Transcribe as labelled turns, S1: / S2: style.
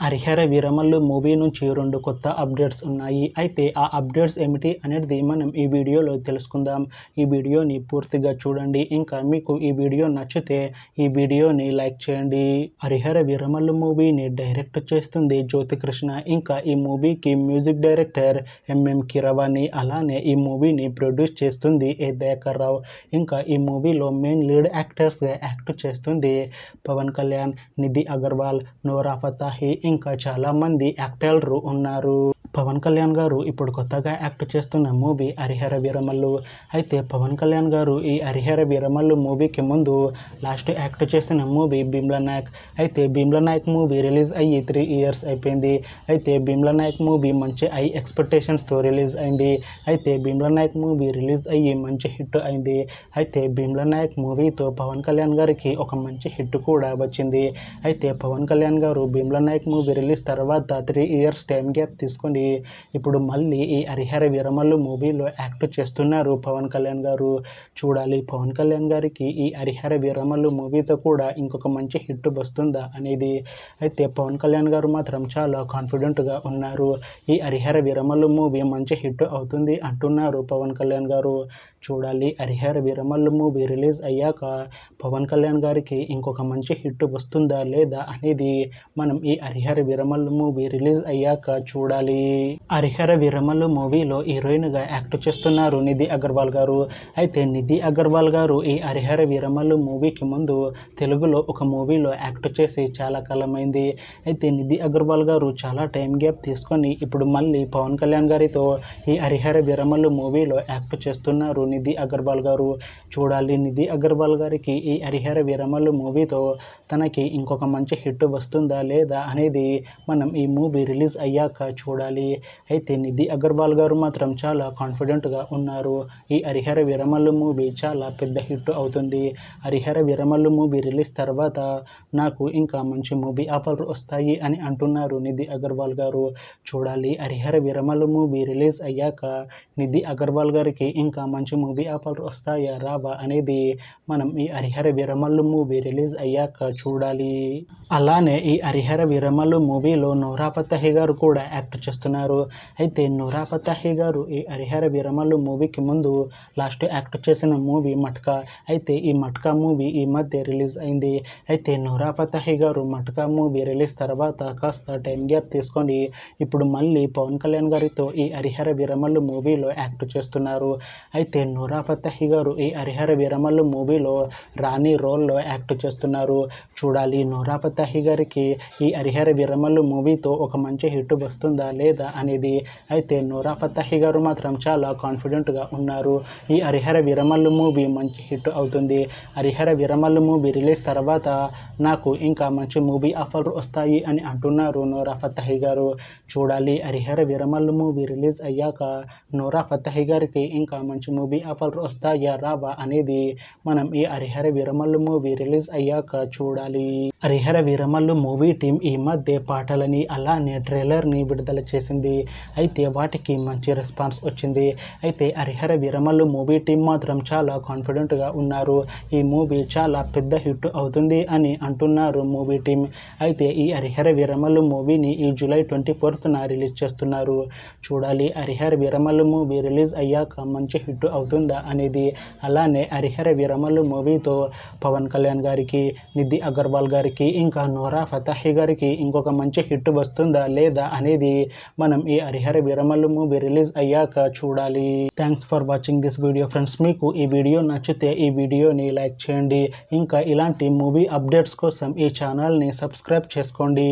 S1: Harihara Veeramallu movie నుంచి 2 కొత్త updates ఉన్నాయి. అయితే ఆ అప్డేట్స్ ఏమిటి అనేది మనం ఈ వీడియోలో తెలుసుకుందాం. ఈ వీడియోని పూర్తిగా చూడండి. ఇంకా మీకు ఈ వీడియో నచ్చితే ఈ వీడియోని లైక్ చేయండి. హరిహర వీరమల్లు మూవీని డైరెక్ట్ చేస్తుంది జ్యోతికృష్ణ. ఇంకా ఈ మూవీకి మ్యూజిక్ డైరెక్టర్ ఎంఎం కీరవాణి. అలానే ఈ మూవీని ప్రొడ్యూస్ చేస్తుంది ఏ దయాకర్ రావు. ఇంకా ఈ మూవీలో మెయిన్ లీడ్ యాక్టర్స్గా యాక్ట్ చేస్తుంది పవన్ కళ్యాణ్, నిధి అగర్వాల్, నోరా ఫతేహి ఇంకా చాలామంది యాక్టర్లు ఉన్నారు. పవన్ కళ్యాణ్ గారు ఇప్పుడు కొత్తగా యాక్ట్ చేస్తున్న మూవీ హరిహర వీరమల్లు. అయితే పవన్ కళ్యాణ్ గారు ఈ హరిహర వీరమల్లు మూవీకి ముందు లాస్ట్ యాక్ట్ చేసిన మూవీ భీమ్లా నాయక్. అయితే భీమ్లా నాయక్ మూవీ రిలీజ్ అయ్యి 3 years అయిపోయింది. అయితే భీమ్లా నాయక్ మూవీ మంచి హై ఎక్స్పెక్టేషన్స్తో రిలీజ్ అయింది. అయితే భీమ్లా నాయక్ మూవీ రిలీజ్ అయ్యి మంచి హిట్ అయింది. అయితే భీమ్లా నాయక్ మూవీతో పవన్ కళ్యాణ్ గారికి ఒక మంచి హిట్ కూడా వచ్చింది. అయితే పవన్ కళ్యాణ్ గారు భీమ్లా నాయక్ మూవీ రిలీజ్ తర్వాత 3 years టైం గ్యాప్ తీసుకొని ఇప్పుడు మళ్ళీ ఈ హరిహర వీరమల్లు మూవీలో యాక్ట్ చేస్తున్నారు పవన్ కళ్యాణ్ గారు. చూడాలి పవన్ కళ్యాణ్ గారికి ఈ హరిహర వీరమల్లు మూవీతో కూడా ఇంకొక మంచి హిట్ వస్తుందా అనేది. అయితే పవన్ కళ్యాణ్ గారు మాత్రం చాలా కాన్ఫిడెంట్గా ఉన్నారు. ఈ హరిహర వీరమల్లు మూవీ మంచి హిట్ అవుతుంది అంటున్నారు పవన్ కళ్యాణ్ గారు. చూడాలి హరిహర వీరమల్లు మూవీ రిలీజ్ అయ్యాక పవన్ కళ్యాణ్ గారికి ఇంకొక మంచి హిట్ వస్తుందా లేదా అనేది మనం ఈ హరిహర వీరమల్లు మూవీ రిలీజ్ అయ్యాక చూడాలి. హరిహర వీరమల్లు మూవీలో హీరోయిన్గా యాక్ట్ చేస్తున్నారు నిధి అగర్వాల్ గారు. అయితే నిధి అగర్వాల్ గారు ఈ హరిహర వీరమల్లు మూవీకి ముందు తెలుగులో ఒక మూవీలో యాక్ట్ చేసి చాలా కాలమైంది. అయితే నిధి అగర్వాల్ గారు చాలా టైం గ్యాప్ తీసుకొని ఇప్పుడు మళ్ళీ పవన్ కళ్యాణ్ గారితో ఈ హరిహర వీరమల్లు మూవీలో యాక్ట్ చేస్తున్నారు నిధి అగర్వాల్ గారు. చూడాలి నిధి అగర్వాల్ గారికి ఈ హరిహర వీరమల్లు మూవీతో తనకి ఇంకొక మంచి హిట్ వస్తుందా లేదా అనేది మనం ఈ మూవీ రిలీజ్ అయ్యాక చూడాలి. అయితే నిధి అగర్వాల్ గారు మాత్రం చాలా కాన్ఫిడెంట్గా ఉన్నారు. ఈ హరిహర వీరమల్లు మూవీ చాలా పెద్ద హిట్ అవుతుంది. హరిహర వీరమల్లు మూవీ రిలీజ్ తర్వాత నాకు ఇంకా మంచి మూవీ ఆఫర్లు వస్తాయి అని అంటున్నారు నిధి అగర్వాల్ గారు. చూడాలి హరిహర వీరమల్లు మూవీ రిలీజ్ అయ్యాక నిధి అగర్వాల్ గారికి ఇంకా మంచి మూవీ ఆఫర్లు వస్తాయా రావా అనేది మనం ఈ హరిహర వీరమల్లు మూవీ రిలీజ్ అయ్యాక చూడాలి. అలానే ఈ హరిహర వీరమల్లు మూవీలో నోరా ఫతేహి గారు కూడా యాక్ట్ చేస్తున్నారు. అయితే నోరా ఫతేహి గారు ఈ హరిహర వీరమల్లు మూవీకి ముందు లాస్ట్ యాక్ట్ చేసిన మూవీ మట్కా. అయితే ఈ మట్కా మూవీ ఈ మధ్య రిలీజ్ అయింది. అయితే నోరా ఫతేహి గారు మట్కా మూవీ రిలీజ్ తర్వాత కాస్త టైం గ్యాప్ తీసుకొని ఇప్పుడు మళ్ళీ పవన్ కళ్యాణ్ గారితో ఈ హరిహర వీరమల్లు మూవీలో యాక్ట్ చేస్తున్నారు. అయితే నోరా ఫతేహి గారు ఈ హరిహర వీరమల్లు మూవీలో రాణి రోల్లో యాక్ట్ చేస్తున్నారు. చూడాలి నోరా ఫతేహి గారికి ఈ హరిహర వీరమల్లు మూవీతో ఒక మంచి హిట్ వస్తుందా లేదా అనేది. అయితే నోరా ఫతేహి గారు మాత్రం చాలా కాన్ఫిడెంట్గా ఉన్నారు. ఈ హరిహర వీరమల్లు మూవీ మంచి హిట్ అవుతుంది. హరిహర వీరమల్లు మూవీ రిలీజ్ తర్వాత నాకు ఇంకా మంచి మూవీ ఆఫర్లు వస్తాయి అని అంటున్నారు నోరా ఫతేహి గారు. చూడాలి హరిహర వీరమల్లు మూవీ రిలీజ్ అయ్యాక నోరా ఫతేహి గారికి ఇంకా మంచి మూవీ ఆఫర్లు వస్తాయా రావా అనేది మనం ఈ హరిహర వీరమల్లు మూవీ రిలీజ్ అయ్యాక చూడాలి. హరిహర వీరమల్లు మూవీ టీం ఈ మధ్య పాటలని అలానే ట్రైలర్ని విడుదల చేసింది. అయితే వాటికి మంచి రెస్పాన్స్ వచ్చింది. అయితే హరిహర వీరమల్లు మూవీ టీం మాత్రం చాలా కాన్ఫిడెంట్గా ఉన్నారు. ఈ మూవీ చాలా పెద్ద హిట్ అవుతుంది అని అంటున్నారు మూవీ టీం. అయితే ఈ హరిహర వీరమల్లు మూవీని ఈ July 24th రిలీజ్ చేస్తున్నారు. చూడాలి హరిహర వీరమల్లు మూవీ రిలీజ్ అయ్యాక మంచి హిట్ అవుతుందా అనేది. అలానే హరిహర వీరమల్లు మూవీతో పవన్ కళ్యాణ్ గారికి, నిధి అగర్వాల్ గారికి ఇంకా నోరా ఫతేహి గారికి ఇంకొక మంచి హిట్ వస్తుందా లేదా అనేది మనం ఈ హరిహర వీరమల్లు మూవీ రిలీజ్ అయ్యాక చూడాలి. Thanks for watching this video friends. మీకు ఈ వీడియో నచ్చితే ఈ వీడియోని లైక్ చేయండి. ఇంకా ఇలాంటి మూవీ అప్డేట్స్ కోసం ఈ ఛానల్ని సబ్స్క్రైబ్ చేసుకోండి.